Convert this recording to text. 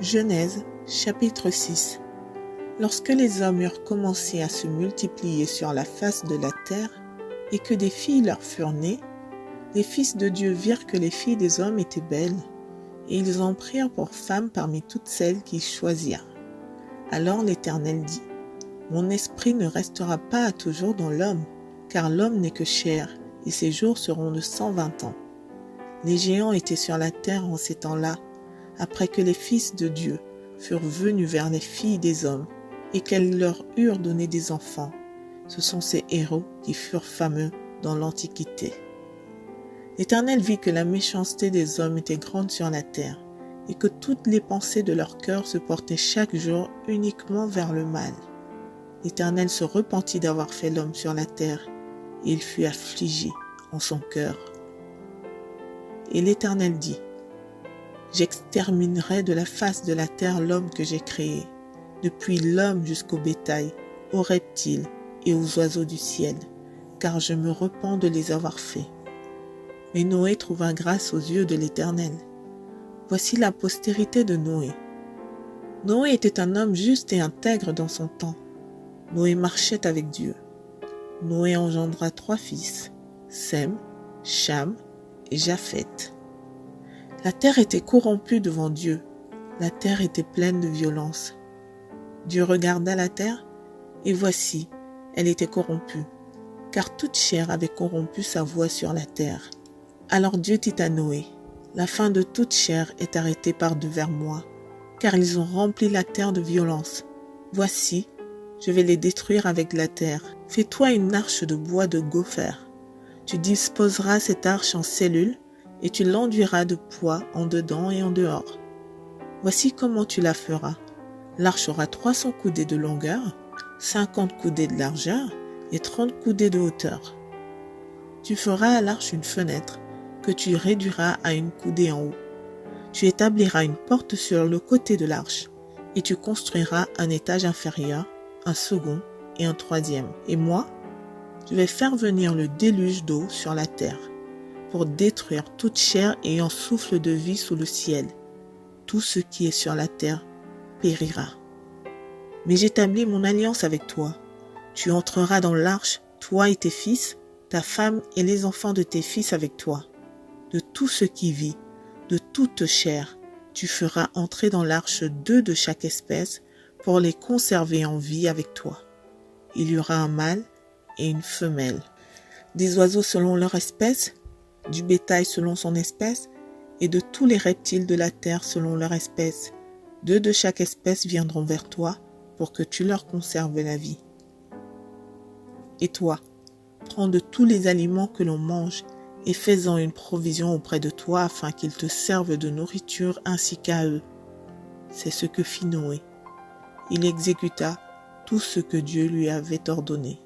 Genèse, chapitre 6. Lorsque les hommes eurent commencé à se multiplier sur la face de la terre, et que des filles leur furent nées, les fils de Dieu virent que les filles des hommes étaient belles, et ils en prirent pour femmes parmi toutes celles qu'ils choisirent. Alors l'Éternel dit : Mon esprit ne restera pas à toujours dans l'homme, car l'homme n'est que chair, et ses jours seront de 120 ans. Les géants étaient sur la terre en ces temps-là, après que les fils de Dieu furent venus vers les filles des hommes, et qu'elles leur eurent donné des enfants. Ce sont ces héros qui furent fameux dans l'Antiquité. L'Éternel vit que la méchanceté des hommes était grande sur la terre, et que toutes les pensées de leur cœur se portaient chaque jour uniquement vers le mal. L'Éternel se repentit d'avoir fait l'homme sur la terre, et il fut affligé en son cœur. Et l'Éternel dit : J'exterminerai de la face de la terre l'homme que j'ai créé, depuis l'homme jusqu'au bétail, aux reptiles et aux oiseaux du ciel, car je me repens de les avoir faits. Mais Noé trouva grâce aux yeux de l'Éternel. Voici la postérité de Noé. Noé était un homme juste et intègre dans son temps. Noé marchait avec Dieu. Noé engendra 3 fils, Sem, Cham et Japheth. La terre était corrompue devant Dieu. La terre était pleine de violence. Dieu regarda la terre, et voici, elle était corrompue, car toute chair avait corrompu sa voie sur la terre. Alors Dieu dit à Noé : La fin de toute chair est arrêtée par devers moi, car ils ont rempli la terre de violence. Voici, je vais les détruire avec la terre. Fais-toi une arche de bois de gopher. Tu disposeras cette arche en cellules, et tu l'enduiras de poids en dedans et en dehors. Voici comment tu la feras. L'arche aura 300 coudées de longueur, 50 coudées de largeur et 30 coudées de hauteur. Tu feras à l'arche une fenêtre, que tu réduiras à une coudée en haut. Tu établiras une porte sur le côté de l'arche, et tu construiras un étage inférieur, un second et un troisième. Et moi, je vais faire venir le déluge d'eau sur la terre, pour détruire toute chair ayant souffle de vie sous le ciel. Tout ce qui est sur la terre périra. Mais j'établis mon alliance avec toi. Tu entreras dans l'arche, toi et tes fils, ta femme et les enfants de tes fils avec toi. De tout ce qui vit, de toute chair, tu feras entrer dans l'arche 2 de chaque espèce pour les conserver en vie avec toi. Il y aura un mâle et une femelle, des oiseaux selon leur espèce, du bétail selon son espèce, et de tous les reptiles de la terre selon leur espèce. 2 de chaque espèce viendront vers toi pour que tu leur conserves la vie. Et toi, prends de tous les aliments que l'on mange et fais-en une provision auprès de toi afin qu'ils te servent de nourriture ainsi qu'à eux. C'est ce que fit Noé. Il exécuta tout ce que Dieu lui avait ordonné.